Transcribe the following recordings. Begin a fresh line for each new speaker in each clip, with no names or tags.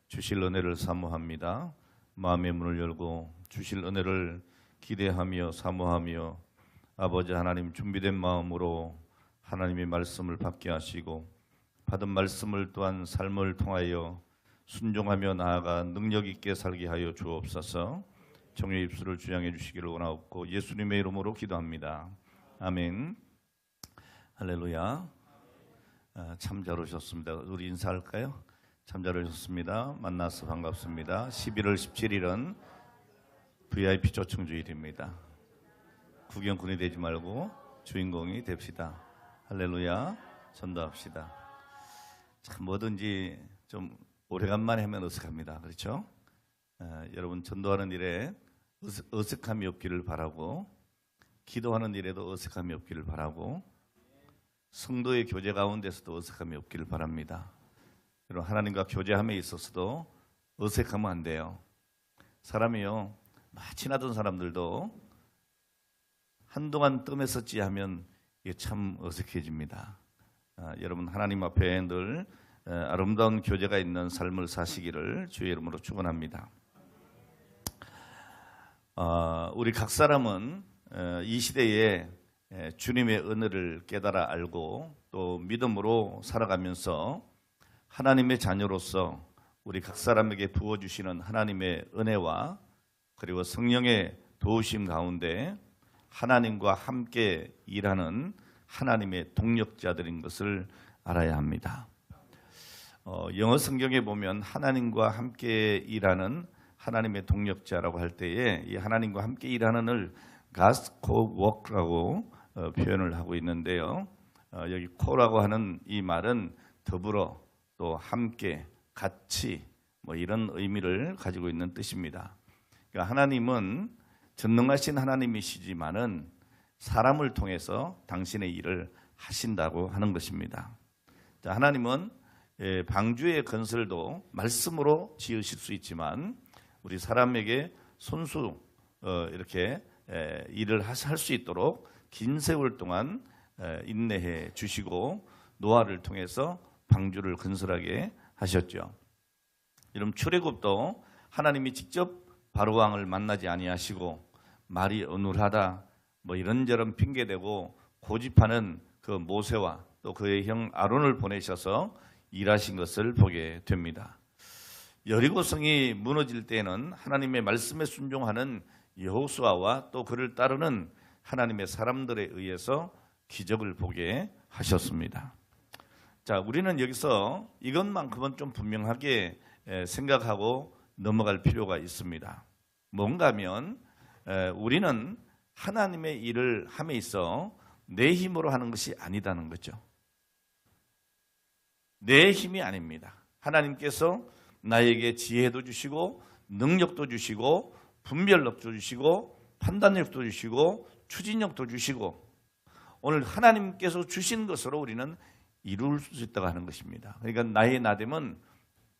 주실 은혜를 사모합니다. 마음의 문을 열고 주실 은혜를 기대하며 사모하며 아버지 하나님 준비된 마음으로 하나님의 말씀을 받게 하시고 받은 말씀을 또한 삶을 통하여 순종하며 나아가 능력 있게 살게 하여 주옵소서. 정의 입술을 주양해 주시기를 원하옵고 예수님의 이름으로 기도합니다. 아멘. 할렐루야. 참 잘 오셨습니다. 우리 인사할까요? 참 잘 오셨습니다. 만나서 반갑습니다. 11월 17일은 VIP 초청 주일입니다. 구경꾼이 되지 말고 주인공이 됩시다. 할렐루야. 전도합시다. 참 뭐든지 좀 오래간만에 하면 어색합니다. 그렇죠? 여러분 전도하는 일에 어색함이 없기를 바라고, 기도하는 일에도 어색함이 없기를 바라고, 성도의 교제 가운데서도 어색함이 없기를 바랍니다. 여러분 하나님과 교제함에 있어서도 어색하면 안 돼요. 사람이요, 친하던 사람들도 한동안 뜸했었지 하면 이게 참 어색해집니다. 여러분 하나님 앞에 늘 아름다운 교제가 있는 삶을 사시기를 주의 이름으로 축원합니다. 우리 각 사람은 이 시대에 주님의 은혜를 깨달아 알고 또 믿음으로 살아가면서 하나님의 자녀로서 우리 각 사람에게 부어주시는 하나님의 은혜와 그리고 성령의 도우심 가운데 하나님과 함께 일하는 하나님의 동력자들인 것을 알아야 합니다. 영어 성경에 보면 하나님과 함께 일하는 하나님의 동력자라고 할 때에 이 하나님과 함께 일하는을 God's co-work라고 표현을 하고 있는데요. 여기 co라고 하는 이 말은 더불어 또 함께 같이 뭐 이런 의미를 가지고 있는 뜻입니다. 그러니까 하나님은 전능하신 하나님이시지만은 사람을 통해서 당신의 일을 하신다고 하는 것입니다. 자, 하나님은 방주의 건설도 말씀으로 지으실 수 있지만 우리 사람에게 손수 이렇게 일을 할 수 있도록 긴 세월 동안 인내해 주시고 노아를 통해서 방주를 건설하게 하셨죠. 여러분 출애굽도 하나님이 직접 바로왕을 만나지 아니하시고 말이 어눌하다 뭐 이런저런 핑계대고 고집하는 그 모세와 또 그의 형 아론을 보내셔서 일하신 것을 보게 됩니다. 여리고성이 무너질 때에는 하나님의 말씀에 순종하는 여호수아와 또 그를 따르는 하나님의 사람들에 의해서 기적을 보게 하셨습니다. 자, 우리는 여기서 이것만큼은 좀 분명하게 생각하고 넘어갈 필요가 있습니다. 뭔가 하면 우리는 하나님의 일을 함에 있어 내 힘으로 하는 것이 아니다는 거죠. 내 힘이 아닙니다. 하나님께서 나에게 지혜도 주시고 능력도 주시고 분별력도 주시고 판단력도 주시고 추진력도 주시고 오늘 하나님께서 주신 것으로 우리는 이룰 수 있다고 하는 것입니다. 그러니까 나의 나됨은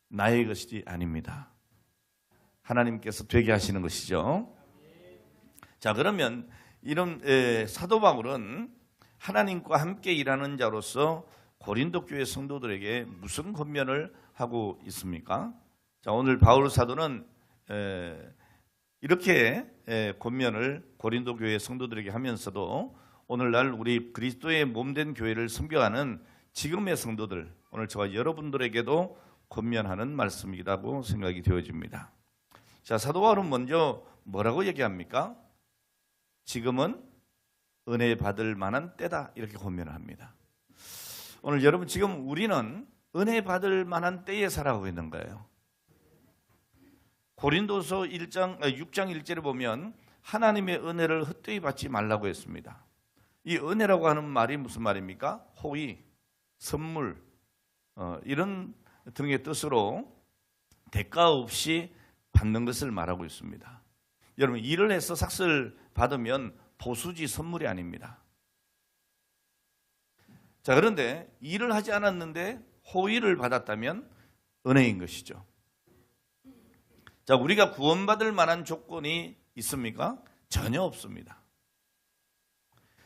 나의 것이 아닙니다. 하나님께서 되게 하시는 것이죠. 자, 그러면 이런 사도 바울은 하나님과 함께 일하는 자로서 고린도 교회 성도들에게 무슨 권면을 하고 있습니까? 자, 오늘 바울 사도는 이렇게 권면을 고린도 교회 성도들에게 하면서도 오늘날 우리 그리스도의 몸된 교회를 섬겨하는 지금의 성도들, 오늘 저와 여러분들에게도 권면하는 말씀이라고 생각이 되어집니다. 자, 사도 바울은 먼저 뭐라고 얘기합니까? 지금은 은혜 받을 만한 때다 이렇게 권면을 합니다. 오늘 여러분 지금 우리는 은혜 받을 만한 때에 살아가고 있는 거예요. 고린도서 6장 1절에 보면 하나님의 은혜를 헛되이 받지 말라고 했습니다. 이 은혜라고 하는 말이 무슨 말입니까? 호의, 선물 이런 등의 뜻으로 대가 없이 받는 것을 말하고 있습니다. 여러분 일을 해서 삭슬 받으면 보수지 선물이 아닙니다. 자, 그런데 일을 하지 않았는데 호의를 받았다면 은혜인 것이죠. 자, 우리가 구원받을 만한 조건이 있습니까? 전혀 없습니다.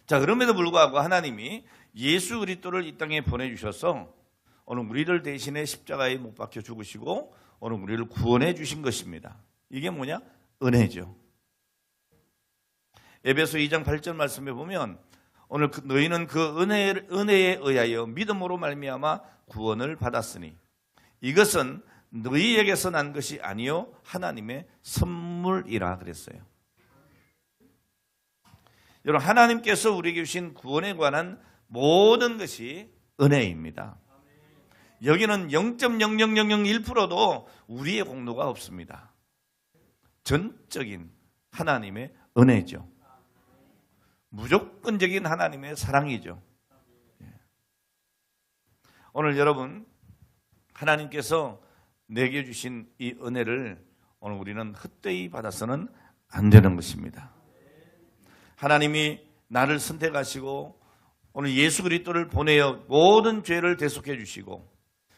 자, 그럼에도 불구하고 하나님이 예수 그리스도를 이 땅에 보내주셔서 오늘 우리를 대신해 십자가에 못 박혀 죽으시고 오늘 우리를 구원해 주신 것입니다. 이게 뭐냐? 은혜죠. 에베소 2장 8절 말씀에 보면 오늘 너희는 그 은혜에 의하여 믿음으로 말미암아 구원을 받았으니 이것은 너희에게서 난 것이 아니요 하나님의 선물이라 그랬어요. 여러분, 하나님께서 우리에게 주신 구원에 관한 모든 것이 은혜입니다. 여기는 0.00001%도 우리의 공로가 없습니다. 전적인 하나님의 은혜죠. 무조건적인 하나님의 사랑이죠. 오늘 여러분, 하나님께서 내게 주신 이 은혜를 오늘 우리는 헛되이 받아서는 안 되는 것입니다. 하나님이 나를 선택하시고 오늘 예수 그리스도를 보내어 모든 죄를 대속해 주시고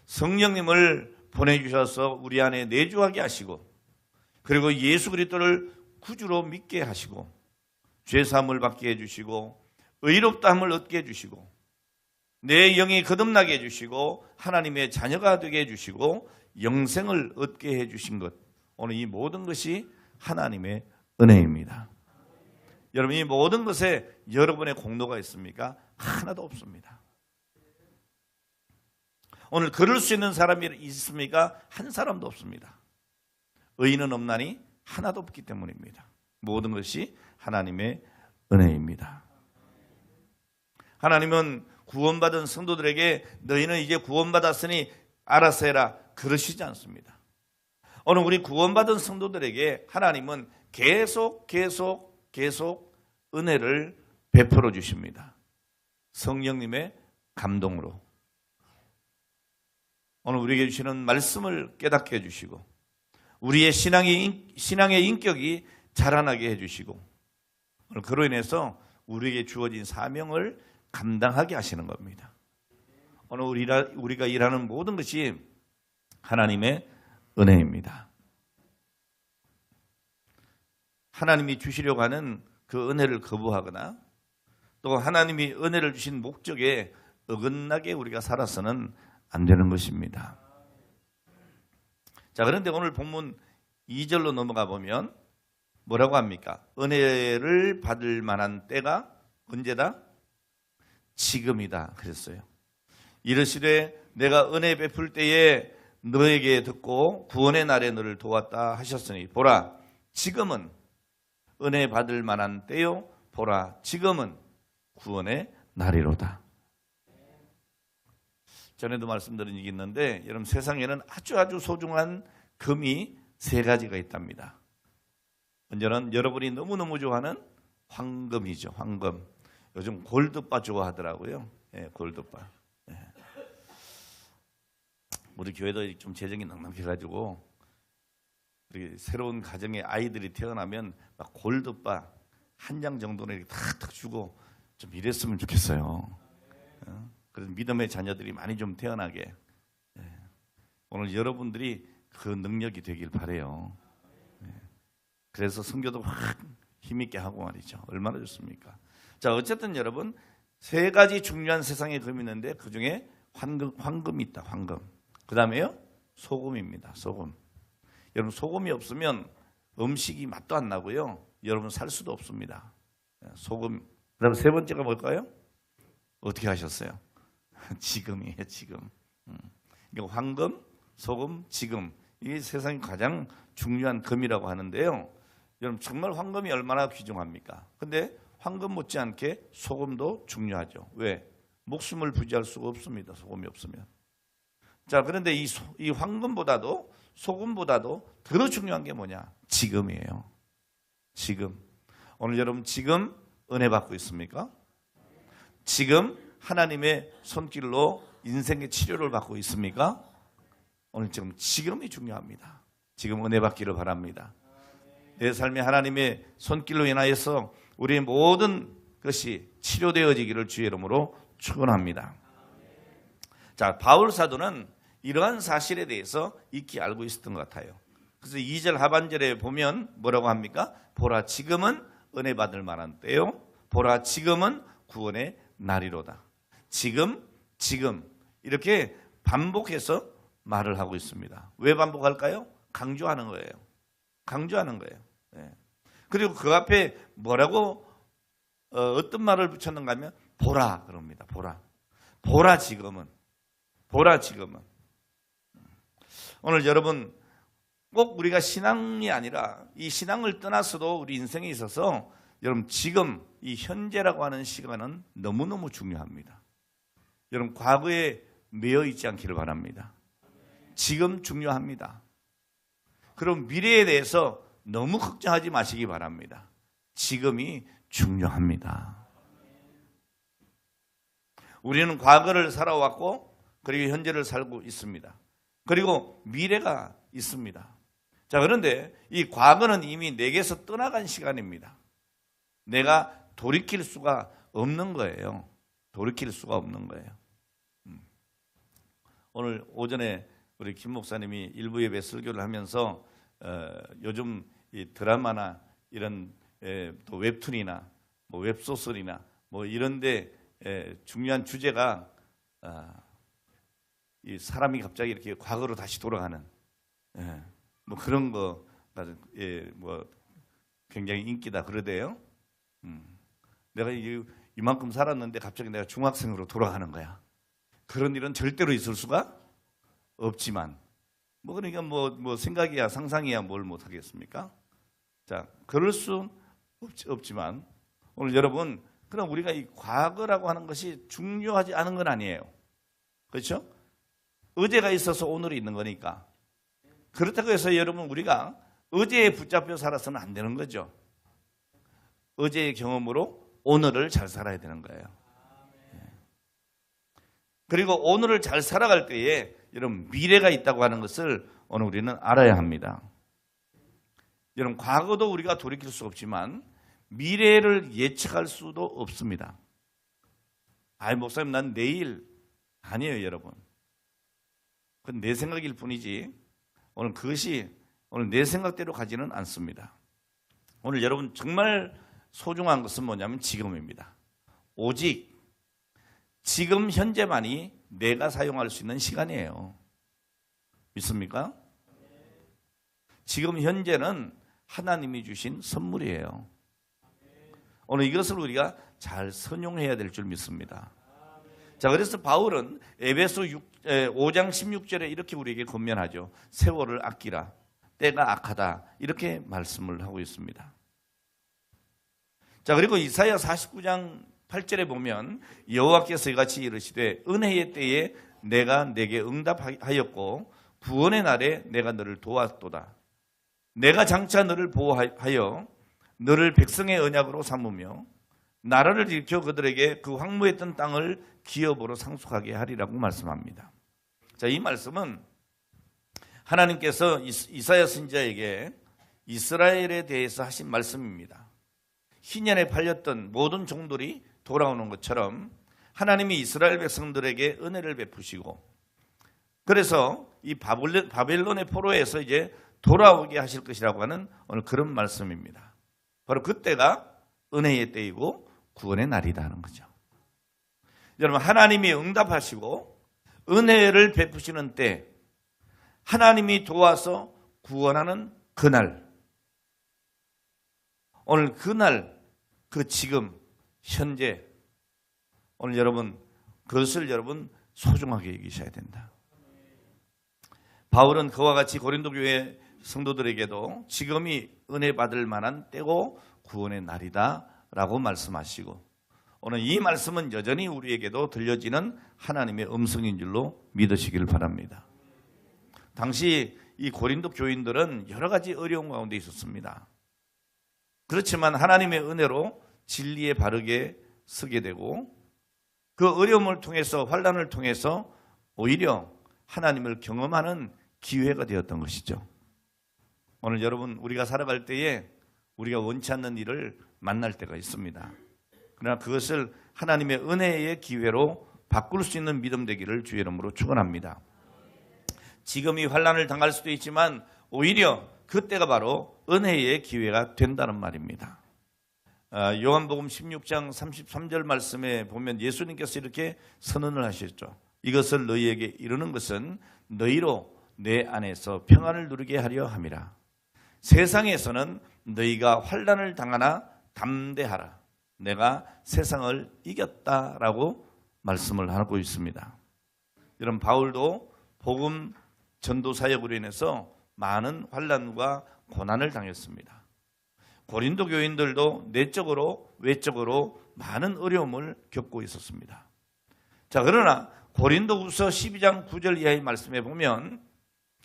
성령님을 보내주셔서 우리 안에 내주하게 하시고 그리고 예수 그리스도를 구주로 믿게 하시고 죄사함을 받게 해주시고 의롭다함을 얻게 해주시고 내 영이 거듭나게 해주시고 하나님의 자녀가 되게 해주시고 영생을 얻게 해주신 것, 오늘 이 모든 것이 하나님의 은혜입니다. 여러분, 이 모든 것에 여러분의 공로가 있습니까? 하나도 없습니다. 오늘 그럴 수 있는 사람이 있습니까? 한 사람도 없습니다. 의인은 없나니 하나도 없기 때문입니다. 모든 것이 하나님의 은혜입니다. 하나님은 구원받은 성도들에게 너희는 이제 구원받았으니 알아서 해라 그러시지 않습니다. 오늘 우리 구원받은 성도들에게 하나님은 계속 은혜를 베풀어 주십니다. 성령님의 감동으로 오늘 우리에게 주시는 말씀을 깨닫게 해주시고 우리의 신앙의 인격이 자라나게 해주시고 오늘 그로 인해서 우리에게 주어진 사명을 감당하게 하시는 겁니다. 오늘 우리가 일하는 모든 것이 하나님의 은혜입니다. 하나님이 주시려고 하는 그 은혜를 거부하거나 또 하나님이 은혜를 주신 목적에 어긋나게 우리가 살아서는 안 되는 것입니다. 자, 그런데 오늘 본문 2절로 넘어가 보면 뭐라고 합니까? 은혜를 받을 만한 때가 언제다? 지금이다 그랬어요. 이르시되 내가 은혜 베풀 때에 너에게 듣고 구원의 날에 너를 도왔다 하셨으니 보라 지금은 은혜 받을 만한 때요 보라 지금은 구원의 날이로다. 전에도 말씀드린 적이 있는데 여러분 세상에는 아주 소중한 금이 3가지가 있답니다. 먼저는 여러분이 너무너무 좋아하는 황금이죠. 황금. 요즘 골드바 좋아하더라고요. 예, 골드바. 예. 우리 교회도 좀 재정이 넉넉해가지고 우리 새로운 가정에 아이들이 태어나면 막 골드바 한 장 정도는 이렇게 탁탁 주고 좀 이랬으면 좋겠어요. 그래서 믿음의 자녀들이 많이 좀 태어나게. 오늘 여러분들이 그 능력이 되길 바라요. 그래서 선교도 확 힘있게 하고 말이죠. 얼마나 좋습니까? 자, 어쨌든 여러분 3가지 중요한 세상의 금이 있는데 그 중에 황금이 있다. 황금. 그 다음에요 소금입니다. 소금. 여러분 소금이 없으면 음식이 맛도 안 나고요. 여러분 살 수도 없습니다. 소금. 그 다음에 3번째가 뭘까요? 어떻게 하셨어요? 지금이에요. 지금. 그러니까 황금, 소금, 지금. 이게 세상에 가장 중요한 금이라고 하는데요. 여러분 정말 황금이 얼마나 귀중합니까? 근데 황금 못지않게 소금도 중요하죠. 왜? 목숨을 부지할 수가 없습니다. 소금이 없으면. 자, 그런데 이 황금보다도 소금보다도 더 중요한 게 뭐냐? 지금이에요. 지금. 오늘 여러분 지금 은혜 받고 있습니까? 지금 하나님의 손길로 인생의 치료를 받고 있습니까? 오늘 지금이 중요합니다. 지금 은혜 받기를 바랍니다. 내 삶에 하나님의 손길로 인하여서 우리의 모든 것이 치료되어지기를 주의 이름으로 축원합니다. 자, 바울 사도는 이러한 사실에 대해서 익히 알고 있었던 것 같아요. 그래서 2절 하반절에 보면 뭐라고 합니까? 보라 지금은 은혜 받을 만한 때요. 보라 지금은 구원의 날이로다. 지금 이렇게 반복해서 말을 하고 있습니다. 왜 반복할까요? 강조하는 거예요. 강조하는 거예요. 예. 그리고 그 앞에 뭐라고 어떤 말을 붙였는가 하면 보라 그럽니다. 보라. 보라 지금은. 보라 지금은. 오늘 여러분 꼭 우리가 신앙이 아니라 이 신앙을 떠나서도 우리 인생에 있어서 여러분 지금 이 현재라고 하는 시간은 너무너무 중요합니다. 여러분 과거에 매여 있지 않기를 바랍니다. 지금 중요합니다. 그럼 미래에 대해서 너무 걱정하지 마시기 바랍니다. 지금이 중요합니다. 우리는 과거를 살아왔고 그리고 현재를 살고 있습니다. 그리고 미래가 있습니다. 자, 그런데 이 과거는 이미 내게서 떠나간 시간입니다. 내가 돌이킬 수가 없는 거예요. 돌이킬 수가 없는 거예요. 오늘 오전에 우리 김 목사님이 일부 예배 설교를 하면서 요즘 이 드라마나 이런 또 웹툰이나 뭐 웹소설이나 뭐 이런데 중요한 주제가 이 사람이 갑자기 이렇게 과거로 다시 돌아가는 뭐 그런 거 뭐 굉장히 인기다 그러대요. 내가 이만큼 살았는데 갑자기 내가 중학생으로 돌아가는 거야. 그런 일은 절대로 있을 수가 없지만 뭐 그러니까 뭐 생각이야 상상이야 뭘 못 하겠습니까? 자, 그럴 수 없지만 오늘 여러분 그럼 우리가 이 과거라고 하는 것이 중요하지 않은 건 아니에요. 그렇죠? 어제가 있어서 오늘이 있는 거니까. 그렇다고 해서 여러분 우리가 어제에 붙잡혀 살아서는 안 되는 거죠. 어제의 경험으로 오늘을 잘 살아야 되는 거예요. 그리고 오늘을 잘 살아갈 때에 여러분 미래가 있다고 하는 것을 오늘 우리는 알아야 합니다. 여러분 과거도 우리가 돌이킬 수 없지만 미래를 예측할 수도 없습니다. 아이 목사님 난 내일 아니에요 여러분. 그건 내 생각일 뿐이지 오늘 그것이 오늘 내 생각대로 가지는 않습니다. 오늘 여러분 정말 소중한 것은 뭐냐면 지금입니다. 오직 지금 현재만이 내가 사용할 수 있는 시간이에요. 믿습니까? 지금 현재는 하나님이 주신 선물이에요. 오늘 이것을 우리가 잘 선용해야 될 줄 믿습니다. 자, 그래서 바울은 에베소 5장 16절에 이렇게 우리에게 권면하죠. 세월을 아끼라. 때가 악하다. 이렇게 말씀을 하고 있습니다. 자, 그리고 이사야 49장 8절에 보면 여호와께서 이같이 이르시되 은혜의 때에 내가 내게 응답하였고 구원의 날에 내가 너를 도왔도다. 내가 장차 너를 보호하여 너를 백성의 언약으로 삼으며 나라를 일으켜 그들에게 그 황무했던 땅을 기업으로 상속하게 하리라고 말씀합니다. 자, 이 말씀은 하나님께서 이사야 선지자에게 이스라엘에 대해서 하신 말씀입니다. 희년에 팔렸던 모든 종들이 돌아오는 것처럼 하나님이 이스라엘 백성들에게 은혜를 베푸시고 그래서 이 바벨론의 포로에서 이제 돌아오게 하실 것이라고 하는 오늘 그런 말씀입니다. 바로 그때가 은혜의 때이고 구원의 날이다 하는 거죠. 여러분 하나님이 응답하시고 은혜를 베푸시는 때 하나님이 도와서 구원하는 그날 오늘 그날 그 지금 현재 오늘 여러분 그것을 여러분 소중하게 여기셔야 된다. 바울은 그와 같이 고린도 교회 성도들에게도 지금이 은혜 받을 만한 때고 구원의 날이다 라고 말씀하시고 오늘 이 말씀은 여전히 우리에게도 들려지는 하나님의 음성인 줄로 믿으시기를 바랍니다. 당시 이 고린도 교인들은 여러 가지 어려운 가운데 있었습니다. 그렇지만 하나님의 은혜로 진리에 바르게 서게 되고 그 어려움을 통해서 환난을 통해서 오히려 하나님을 경험하는 기회가 되었던 것이죠. 오늘 여러분 우리가 살아갈 때에 우리가 원치 않는 일을 만날 때가 있습니다. 그러나 그것을 하나님의 은혜의 기회로 바꿀 수 있는 믿음 되기를 주의 이름으로 축원합니다. 지금이 환난을 당할 수도 있지만 오히려 그때가 바로 은혜의 기회가 된다는 말입니다. 요한복음 16장 33절 말씀에 보면 예수님께서 이렇게 선언을 하셨죠. 이것을 너희에게 이루는 것은 너희로 내 안에서 평안을 누리게 하려 함이라. 세상에서는 너희가 환난을 당하나 담대하라. 내가 세상을 이겼다라고 말씀을 하고 있습니다. 여러분, 바울도 복음 전도 사역으로 인해서 많은 환난과 고난을 당했습니다. 고린도 교인들도 내적으로 외적으로 많은 어려움을 겪고 있었습니다. 자, 그러나 고린도후서 12장 9절 이하의 말씀에 보면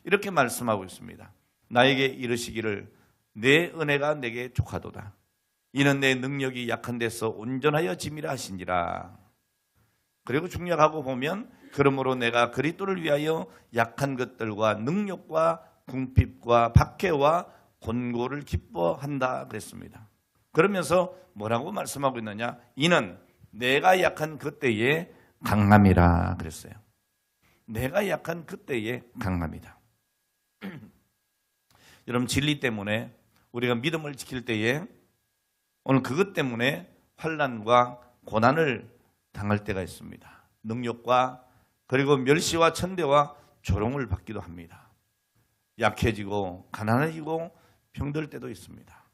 이렇게 말씀하고 있습니다. 나에게 이르시기를 내 은혜가 내게 족하도다. 이는 내 능력이 약한 데서 온전하여 짐이라 하시니라. 그리고 중요하고 보면 그러므로 내가 그리스도를 위하여 약한 것들과 능력과 궁핍과 박해와 곤고를 기뻐한다 그랬습니다. 그러면서 뭐라고 말씀하고 있느냐? 이는 내가 약한 그때에 강함이라 그랬어요. 내가 약한 그때에 강함이다. 여러분, 진리 때문에 우리가 믿음을 지킬 때에 오늘 그것 때문에 환난과 고난을 당할 때가 있습니다. 능력과 그리고 멸시와 천대와 조롱을 받기도 합니다. 약해지고 가난해지고 병들 때도 있습니다.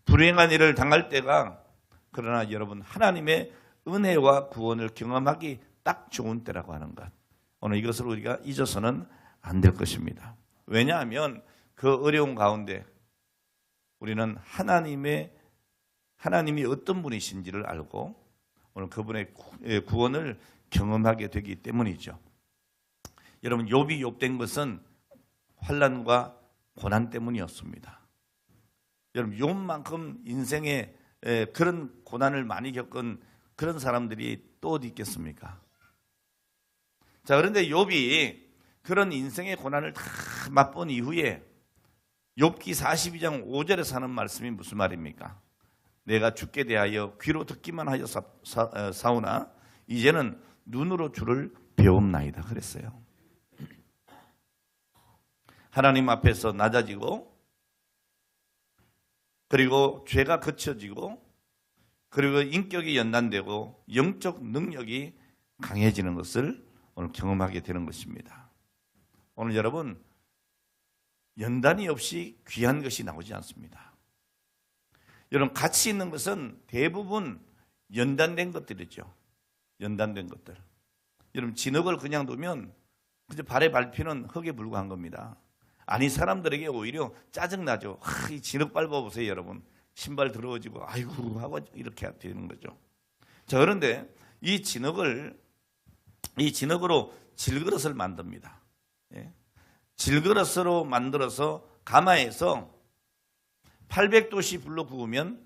불행한 일을 당할 때가, 그러나 여러분, 하나님의 은혜와 구원을 경험하기 딱 좋은 때라고 하는 것, 오늘 이것을 우리가 잊어서는 안 될 것입니다. 왜냐하면 그 어려운 가운데 우리는 하나님이 어떤 분이신지를 알고 오늘 그분의 구원을 경험하게 되기 때문이죠. 여러분, 욥이 욥된 것은 환난과 고난 때문이었습니다. 여러분, 욥만큼 인생에 그런 고난을 많이 겪은 그런 사람들이 또 어디 있겠습니까? 자, 그런데 욥이 그런 인생의 고난을 다 맛본 이후에 욥기 42장 5절에서 하는 말씀이 무슨 말입니까? 내가 주께 대하여 귀로 듣기만 하여 사오나 이제는 눈으로 주를 배움나이다 그랬어요. 하나님 앞에서 낮아지고, 그리고 죄가 거쳐지고, 그리고 인격이 연단되고 영적 능력이 강해지는 것을 오늘 경험하게 되는 것입니다. 오늘 여러분, 연단이 없이 귀한 것이 나오지 않습니다. 여러분, 가치 있는 것은 대부분 연단된 것들이죠. 연단된 것들. 여러분, 진흙을 그냥 두면 그저 발에 밟히는 흙에 불과한 겁니다. 아니, 사람들에게 오히려 짜증나죠. 이 진흙 밟아보세요, 여러분. 신발 더러워지고 아이고 하고 이렇게 되는 거죠. 자, 그런데 이 진흙으로 질그릇을 만듭니다. 예? 질그릇으로 만들어서 가마에서 800도씨 불로 구우면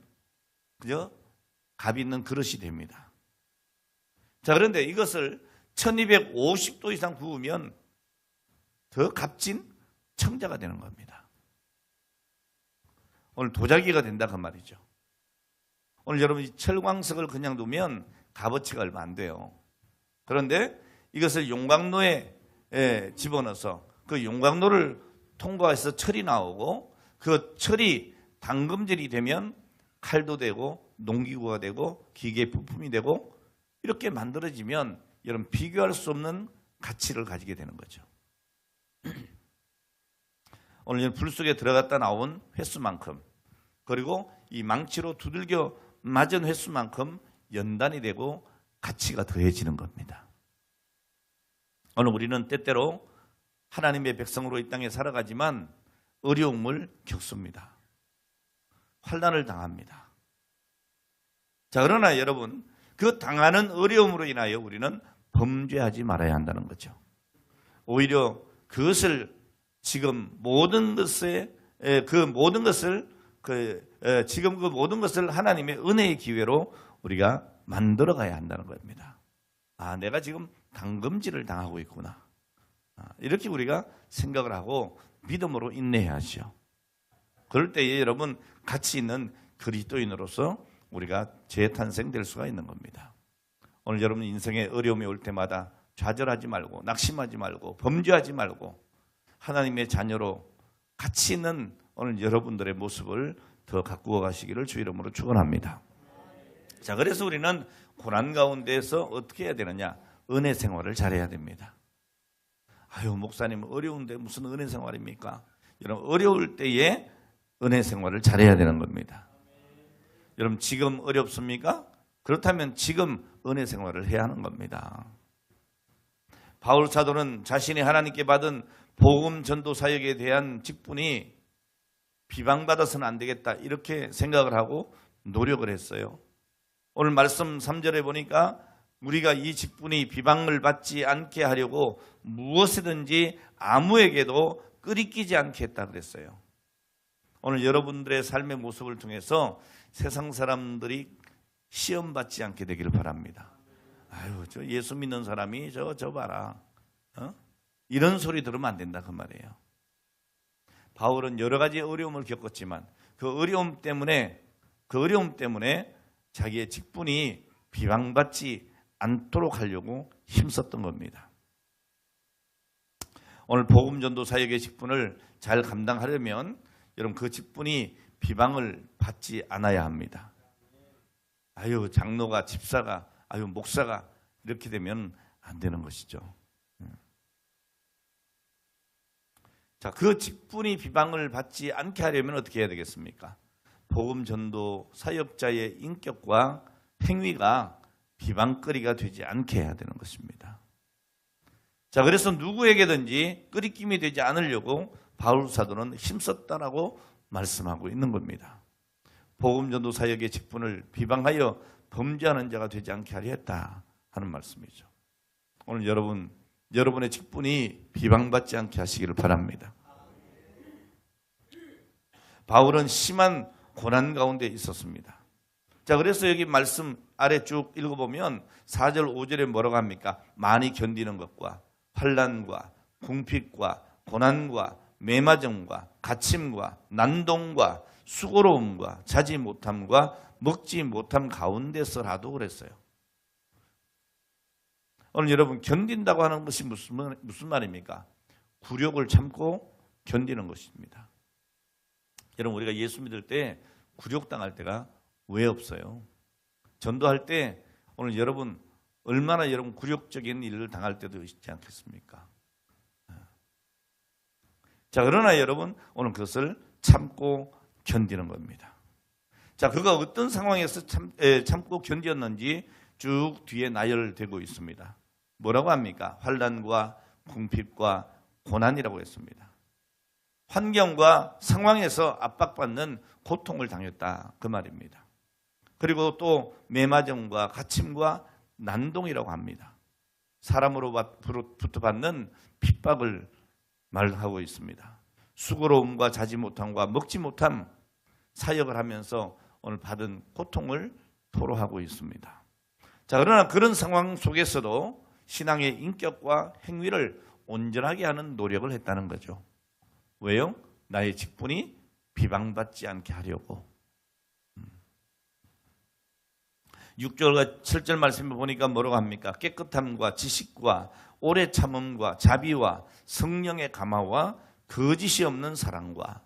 그저 값 있는 그릇이 됩니다. 자, 그런데 이것을 1250도 이상 구우면 더 값진 청자가 되는 겁니다. 오늘 도자기가 된다 그 말이죠. 오늘 여러분, 철광석을 그냥 두면 값어치가 얼마 안 돼요. 그런데 이것을 용광로에 집어넣어서 그 용광로를 통과해서 철이 나오고, 그 철이 당금질이 되면 칼도 되고 농기구가 되고 기계 부품이 되고, 이렇게 만들어지면 여러분, 비교할 수 없는 가치를 가지게 되는 거죠. 오늘 불 속에 들어갔다 나온 횟수만큼, 그리고 이 망치로 두들겨 맞은 횟수만큼 연단이 되고 가치가 더해지는 겁니다. 오늘 우리는 때때로 하나님의 백성으로 이 땅에 살아가지만 어려움을 겪습니다. 환난을 당합니다. 자, 그러나 여러분, 그 당하는 어려움으로 인하여 우리는 범죄하지 말아야 한다는 거죠. 오히려 그것을 지금 모든 것을 하나님의 은혜의 기회로 우리가 만들어 가야 한다는 겁니다. 아, 내가 지금 당금질을 당하고 있구나. 이렇게 우리가 생각을 하고 믿음으로 인내해야죠. 그럴 때에 여러분, 가치 있는 그리스도인으로서 우리가 재탄생될 수가 있는 겁니다. 오늘 여러분, 인생에 어려움이 올 때마다 좌절하지 말고 낙심하지 말고 범죄하지 말고 하나님의 자녀로 가치 있는 오늘 여러분들의 모습을 더 가꾸어 가시기를 주 이름으로 축원합니다. 자, 그래서 우리는 고난 가운데에서 어떻게 해야 되느냐? 은혜 생활을 잘해야 됩니다. 아유, 목사님 어려운데 무슨 은혜 생활입니까? 여러분, 어려울 때에 은혜 생활을 잘해야 되는 겁니다. 여러분, 지금 어렵습니까? 그렇다면 지금 은혜 생활을 해야 하는 겁니다. 바울 사도는 자신이 하나님께 받은 복음 전도 사역에 대한 직분이 비방받아서는 안 되겠다, 이렇게 생각을 하고 노력을 했어요. 오늘 말씀 3절에 보니까 우리가 이 직분이 비방을 받지 않게 하려고 무엇이든지 아무에게도 끄리끼지 않게 했다 그랬어요. 오늘 여러분들의 삶의 모습을 통해서 세상 사람들이 시험 받지 않게 되기를 바랍니다. 아유, 저 예수 믿는 사람이 저 봐라, 이런 소리 들으면 안 된다, 그 말이에요. 바울은 여러 가지 어려움을 겪었지만 그 어려움 때문에 자기의 직분이 비방받지 않도록 하려고 힘썼던 겁니다. 오늘 복음 전도 사역의 직분을 잘 감당하려면 여러분, 그 직분이 비방을 받지 않아야 합니다. 아유, 장로가, 집사가, 아유, 목사가 이렇게 되면 안 되는 것이죠. 자, 그 직분이 비방을 받지 않게 하려면 어떻게 해야 되겠습니까? 복음 전도 사역자의 인격과 행위가 비방거리가 되지 않게 해야 되는 것입니다. 자, 그래서 누구에게든지 끄리낌이 되지 않으려고 바울 사도는 힘썼다라고 말씀하고 있는 겁니다. 복음 전도 사역의 직분을 비방하여 범죄하는 자가 되지 않게 하려 했다 하는 말씀이죠. 오늘 여러분의 직분이 비방받지 않게 하시기를 바랍니다. 바울은 심한 고난 가운데 있었습니다. 자, 그래서 여기 말씀 아래 쭉 읽어보면 4절 5절에 뭐라고 합니까? 많이 견디는 것과 환난과 궁핍과 고난과 매맞음과 갇힘과 난동과 수고로움과 자지 못함과 먹지 못함 가운데서라도 그랬어요. 오늘 여러분, 견딘다고 하는 것이 무슨 말입니까? 굴욕을 참고 견디는 것입니다. 여러분, 우리가 예수 믿을 때 굴욕당할 때가 왜 없어요? 전도할 때 오늘 여러분 얼마나 여러분 굴욕적인 일을 당할 때도 있지 않겠습니까? 자, 그러나 여러분 오늘 그것을 참고 견디는 겁니다. 자, 그가 어떤 상황에서 참고 견디었는지 쭉 뒤에 나열되고 있습니다. 뭐라고 합니까? 환난과 궁핍과 고난이라고 했습니다. 환경과 상황에서 압박받는 고통을 당했다, 그 말입니다. 그리고 또 매맞음과 갇힘과 난동이라고 합니다. 사람으로부터 받는 핍박을 말하고 있습니다. 수고로움과 자지 못함과 먹지 못함, 사역을 하면서 오늘 받은 고통을 토로하고 있습니다. 자, 그러나 그런 상황 속에서도 신앙의 인격과 행위를 온전하게 하는 노력을 했다는 거죠. 왜요? 나의 직분이 비방받지 않게 하려고. 6절과 7절 말씀을 보니까 뭐라고 합니까? 깨끗함과 지식과 오래 참음과 자비와 성령의 감화와 거짓이 없는 사랑과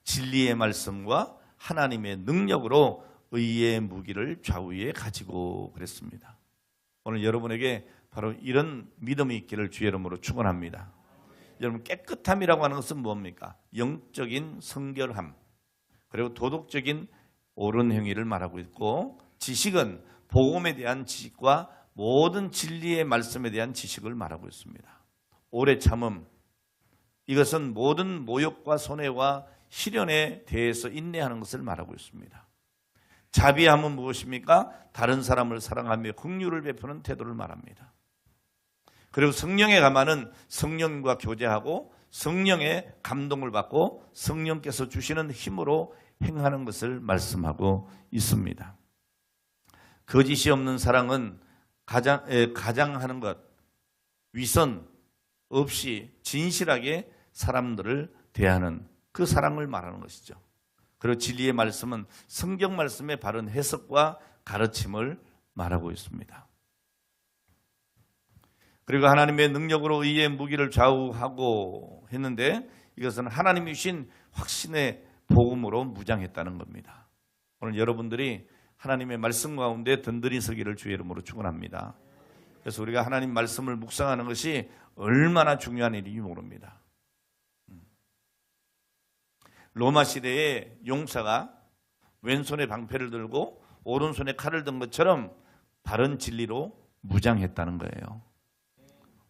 진리의 말씀과 하나님의 능력으로 의의 무기를 좌우에 가지고 그랬습니다. 오늘 여러분에게 바로 이런 믿음이 있기를 주의 이름으로 축원합니다. 여러분, 깨끗함이라고 하는 것은 뭡니까? 영적인 성결함, 그리고 도덕적인 옳은 행위를 말하고 있고, 지식은 복음에 대한 지식과 모든 진리의 말씀에 대한 지식을 말하고 있습니다. 오래 참음, 이것은 모든 모욕과 손해와 시련에 대해서 인내하는 것을 말하고 있습니다. 자비함은 무엇입니까? 다른 사람을 사랑하며 긍휼을 베푸는 태도를 말합니다. 그리고 성령의 감화는 성령과 교제하고 성령의 감동을 받고 성령께서 주시는 힘으로 행하는 것을 말씀하고 있습니다. 거짓이 없는 사랑은 가장하는 것, 위선 없이 진실하게 사람들을 대하는 그 사랑을 말하는 것이죠. 그리고 진리의 말씀은 성경 말씀의 바른 해석과 가르침을 말하고 있습니다. 그리고 하나님의 능력으로 의의 무기를 좌우하고 했는데, 이것은 하나님이 주신 확신의 복음으로 무장했다는 겁니다. 오늘 여러분들이 하나님의 말씀 가운데 든든히 서기를 주의 이름으로 축원합니다. 그래서 우리가 하나님 말씀을 묵상하는 것이 얼마나 중요한 일인지 모릅니다. 로마 시대의 용사가 왼손에 방패를 들고 오른손에 칼을 든 것처럼 바른 진리로 무장했다는 거예요.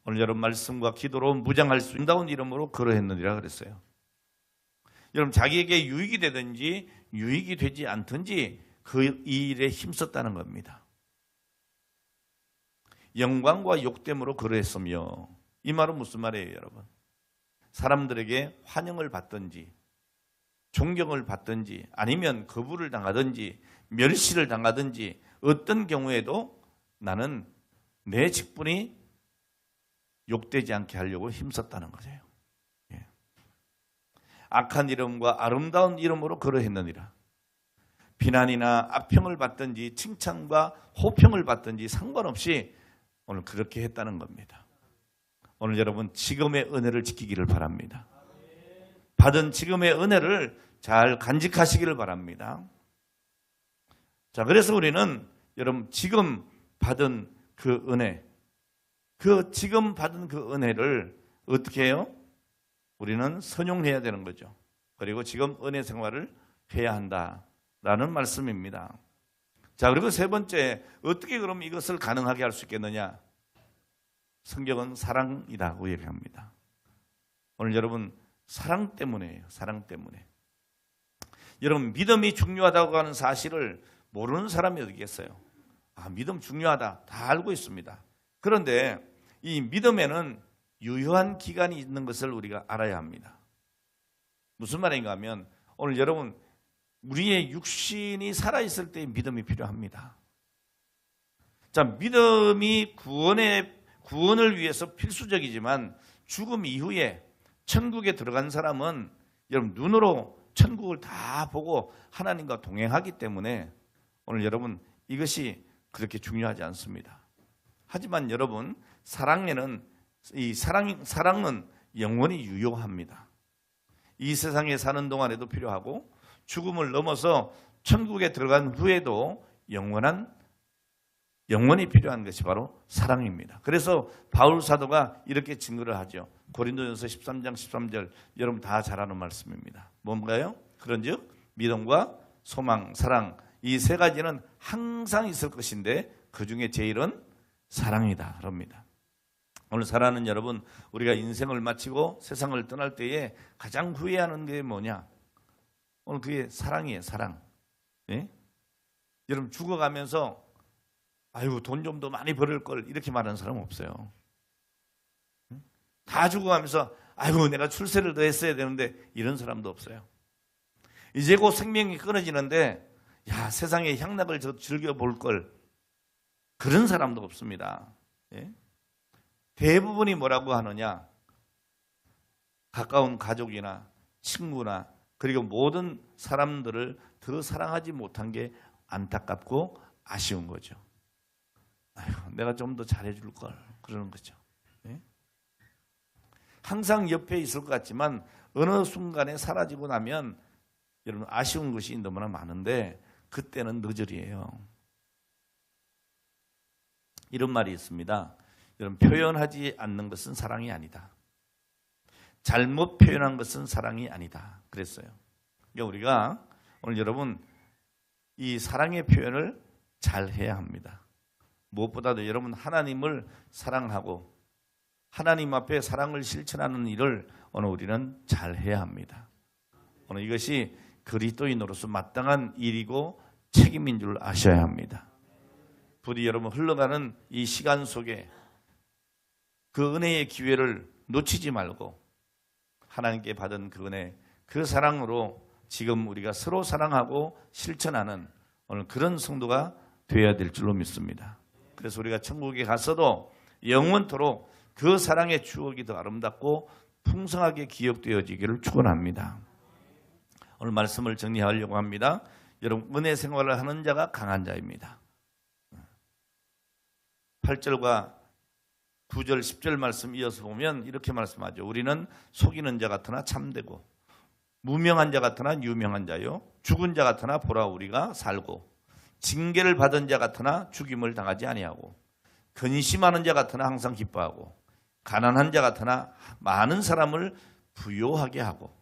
오늘 여러분 말씀과 기도로 무장할 수 있다운 이름으로 그러했느니라 그랬어요. 여러분 자기에게 유익이 되든지 유익이 되지 않든지 그 일에 힘썼다는 겁니다. 영광과 욕됨으로 그러했으며, 이 말은 무슨 말이에요 여러분? 사람들에게 환영을 받든지 존경을 받든지 아니면 거부를 당하든지 멸시를 당하든지 어떤 경우에도 나는 내 직분이 욕되지 않게 하려고 힘썼다는 거죠. 예. 악한 이름과 아름다운 이름으로 그러했느니라. 비난이나 악평을 받든지 칭찬과 호평을 받든지 상관없이 오늘 그렇게 했다는 겁니다. 오늘 여러분 지금의 은혜를 지키기를 바랍니다. 받은 지금의 은혜를 잘 간직하시기를 바랍니다. 자, 그래서 우리는 여러분 지금 받은 그 은혜, 그 지금 받은 그 은혜를 어떻게 해요? 우리는 선용해야 되는 거죠. 그리고 지금 은혜 생활을 해야 한다라는 말씀입니다. 자, 그리고 세 번째, 어떻게 그럼 이것을 가능하게 할 수 있겠느냐? 성경은 사랑이라고 얘기합니다. 오늘 여러분 사랑 때문에요. 사랑 때문에. 여러분 믿음이 중요하다고 하는 사실을 모르는 사람이 어디 있겠어요? 아, 믿음 중요하다. 다 알고 있습니다. 그런데 이 믿음에는 유효한 기간이 있는 것을 우리가 알아야 합니다. 무슨 말인가 하면 오늘 여러분 우리의 육신이 살아있을 때 믿음이 필요합니다. 자, 믿음이 구원을 위해서 필수적이지만 죽음 이후에 천국에 들어간 사람은 여러분 눈으로 천국을 다 보고 하나님과 동행하기 때문에 오늘 여러분 이것이 그렇게 중요하지 않습니다. 하지만 여러분 사랑은 영원히 유효합니다. 이 세상에 사는 동안에도 필요하고 죽음을 넘어서 천국에 들어간 후에도 영원히 필요한 것이 바로 사랑입니다. 그래서 바울 사도가 이렇게 증거를 하죠. 고린도전서 13장 13절 여러분 다 잘 아는 말씀입니다. 뭔가요? 그런즉 믿음과 소망, 사랑 이 세 가지는 항상 있을 것인데 그 중에 제일은 사랑이다 그럽니다. 오늘 사랑하는 여러분, 우리가 인생을 마치고 세상을 떠날 때에 가장 후회하는 게 뭐냐? 오늘 그게 사랑이에요. 사랑. 예? 여러분 죽어가면서 아이고 돈 좀 더 많이 벌을 걸 이렇게 말하는 사람은 없어요. 다 죽어가면서 아이고 내가 출세를 더 했어야 되는데 이런 사람도 없어요. 이제 곧 생명이 끊어지는데 야 세상의 향락을 즐겨볼 걸 그런 사람도 없습니다. 예? 대부분이 뭐라고 하느냐? 가까운 가족이나 친구나 그리고 모든 사람들을 더 사랑하지 못한 게 안타깝고 아쉬운 거죠. 아이고, 내가 좀 더 잘해줄 걸 그러는 거죠. 예? 항상 옆에 있을 것 같지만 어느 순간에 사라지고 나면 여러분 아쉬운 것이 너무나 많은데 그때는 늦으리예요. 이런 말이 있습니다. 여러분 표현하지 않는 것은 사랑이 아니다. 잘못 표현한 것은 사랑이 아니다. 그랬어요. 그러니까 우리가 오늘 여러분 이 사랑의 표현을 잘 해야 합니다. 무엇보다도 여러분 하나님을 사랑하고 하나님 앞에 사랑을 실천하는 일을 오늘 우리는 잘 해야 합니다. 오늘 이것이 그리스도인으로서 마땅한 일이고 책임인 줄 아셔야 합니다. 부디 여러분 흘러가는 이 시간 속에 그 은혜의 기회를 놓치지 말고 하나님께 받은 그 은혜, 그 사랑으로 지금 우리가 서로 사랑하고 실천하는 오늘 그런 성도가 되어야 될 줄로 믿습니다. 그래서 우리가 천국에 가서도 영원토록 그 사랑의 추억이 더 아름답고 풍성하게 기억되어지기를 축원합니다. 오늘 말씀을 정리하려고 합니다. 여러분 은혜 생활을 하는 자가 강한 자입니다. 8절과 9절 10절 말씀 이어서 보면 이렇게 말씀하죠. 우리는 속이는 자 같으나 참되고 무명한 자 같으나 유명한 자요 죽은 자 같으나 보라 우리가 살고 징계를 받은 자 같으나 죽임을 당하지 아니하고 근심하는 자 같으나 항상 기뻐하고 가난한 자 같으나 많은 사람을 부요하게 하고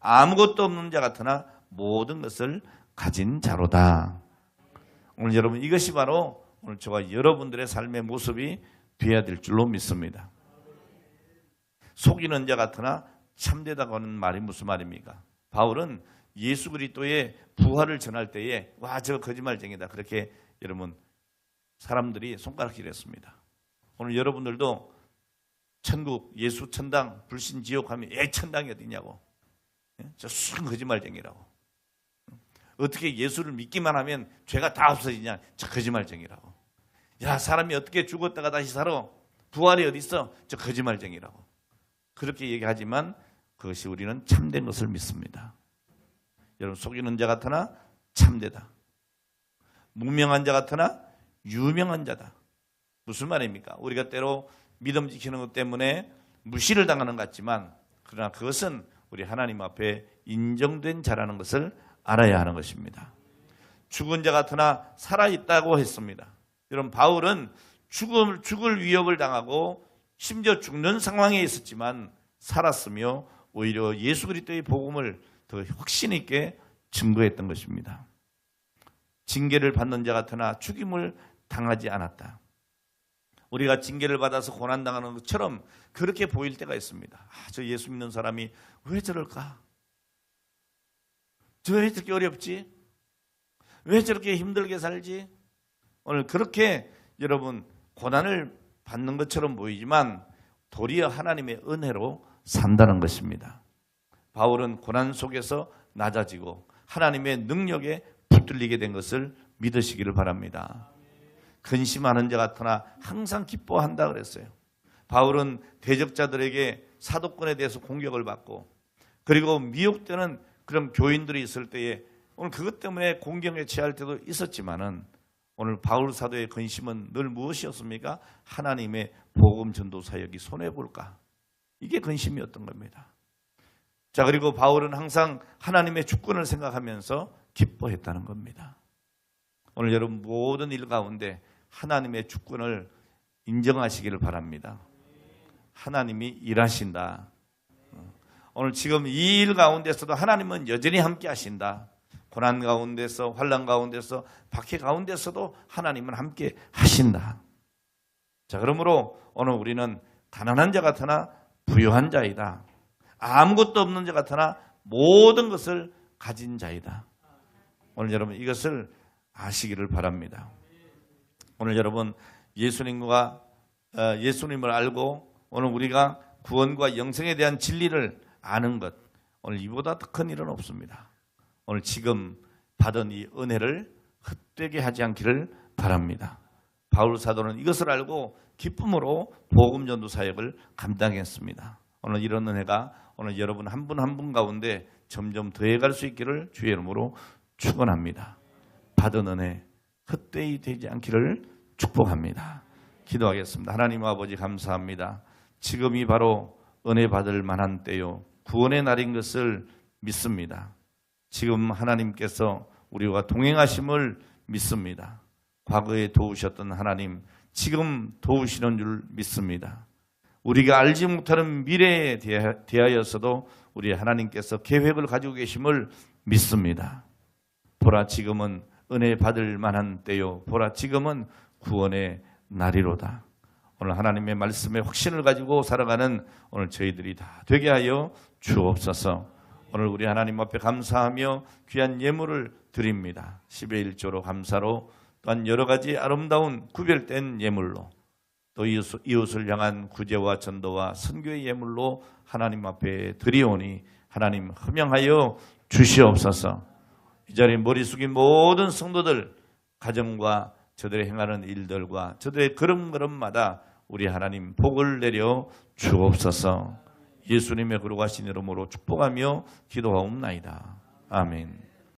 아무것도 없는 자 같으나 모든 것을 가진 자로다. 오늘 여러분 이것이 바로 오늘 저와 여러분들의 삶의 모습이 되어야 될 줄로 믿습니다. 속이는 자 같으나 참되다고 하는 말이 무슨 말입니까? 바울은 예수 그리스도의 부활을 전할 때에 와, 저 거짓말쟁이다 그렇게 여러분 사람들이 손가락질했습니다. 오늘 여러분들도 천국, 예수 천당, 불신 지옥 하면 천당이 어디냐고. 저 순 거짓말쟁이라고. 어떻게 예수를 믿기만 하면 죄가 다 없어지냐. 저 거짓말쟁이라고. 야, 사람이 어떻게 죽었다가 다시 살아. 부활이 어디 있어. 저 거짓말쟁이라고. 그렇게 얘기하지만 그것이 우리는 참된 것을 믿습니다. 여러분 속이는 자 같으나 참되다. 무명한 자 같으나 유명한 자다. 무슨 말입니까? 우리가 때로 믿음 지키는 것 때문에 무시를 당하는 것 같지만 그러나 그것은 우리 하나님 앞에 인정된 자라는 것을 알아야 하는 것입니다. 죽은 자 같으나 살아있다고 했습니다. 여러분 바울은 죽을 위협을 당하고 심지어 죽는 상황에 있었지만 살았으며 오히려 예수 그리스도의 복음을 더 확신 있게 증거했던 것입니다. 징계를 받는 자 같으나 죽임을 당하지 않았다. 우리가 징계를 받아서 고난당하는 것처럼 그렇게 보일 때가 있습니다. 저 예수 믿는 사람이 왜 저럴까? 왜 저렇게 어렵지? 왜 저렇게 힘들게 살지? 오늘 그렇게 여러분 고난을 받는 것처럼 보이지만 도리어 하나님의 은혜로 산다는 것입니다. 바울은 고난 속에서 낮아지고 하나님의 능력에 붙들리게 된 것을 믿으시기를 바랍니다. 근심하는 자 같으나 항상 기뻐한다 그랬어요. 바울은 대적자들에게 사도권에 대해서 공격을 받고 그리고 미혹되는 그런 교인들이 있을 때에 오늘 그것 때문에 공경에 처할 때도 있었지만은 오늘 바울 사도의 근심은 늘 무엇이었습니까? 하나님의 복음 전도 사역이 손해볼까? 이게 근심이었던 겁니다. 자, 그리고 바울은 항상 하나님의 주권을 생각하면서 기뻐했다는 겁니다. 오늘 여러분 모든 일 가운데 하나님의 주권을 인정하시기를 바랍니다. 하나님이 일하신다. 오늘 지금 이 일 가운데서도 하나님은 여전히 함께 하신다. 고난 가운데서 환난 가운데서 박해 가운데서도 하나님은 함께 하신다. 자, 그러므로 오늘 우리는 가난한 자 같으나 부유한 자이다. 아무것도 없는 자 같으나 모든 것을 가진 자이다. 오늘 여러분 이것을 아시기를 바랍니다. 오늘 여러분 예수님을 알고 오늘 우리가 구원과 영생에 대한 진리를 아는 것, 오늘 이보다 더 큰 일은 없습니다. 오늘 지금 받은 이 은혜를 헛되게 하지 않기를 바랍니다. 바울 사도는 이것을 알고 기쁨으로 복음 전도 사역을 감당했습니다. 오늘 이런 은혜가 오늘 여러분 한 분 한 분 가운데 점점 더해갈 수 있기를 주의 이름으로 축원합니다. 받은 은혜 헛되이 되지 않기를 축복합니다. 기도하겠습니다. 하나님 아버지 감사합니다. 지금이 바로 은혜 받을 만한 때요 구원의 날인 것을 믿습니다. 지금 하나님께서 우리와 동행하심을 믿습니다. 과거에 도우셨던 하나님 지금 도우시는 줄 믿습니다. 우리가 알지 못하는 미래에 대하여서도 우리 하나님께서 계획을 가지고 계심을 믿습니다. 보라 지금은 은혜 받을 만한 때요 보라 지금은 구원의 날이로다. 오늘 하나님의 말씀에 확신을 가지고 살아가는 오늘 저희들이 다 되게 하여 주옵소서. 오늘 우리 하나님 앞에 감사하며 귀한 예물을 드립니다. 10의 1조로 감사로 또한 여러 가지 아름다운 구별된 예물로 또 이웃을 향한 구제와 전도와 선교의 예물로 하나님 앞에 드리오니 하나님 허명하여 주시옵소서. 이 자리에 머리 숙인 모든 성도들 가정과 저들의 행하는 일들과 저들의 걸음걸음마다 우리 하나님 복을 내려 주옵소서. 예수님의 거룩하신 이름으로 축복하며 기도하옵나이다. 아멘.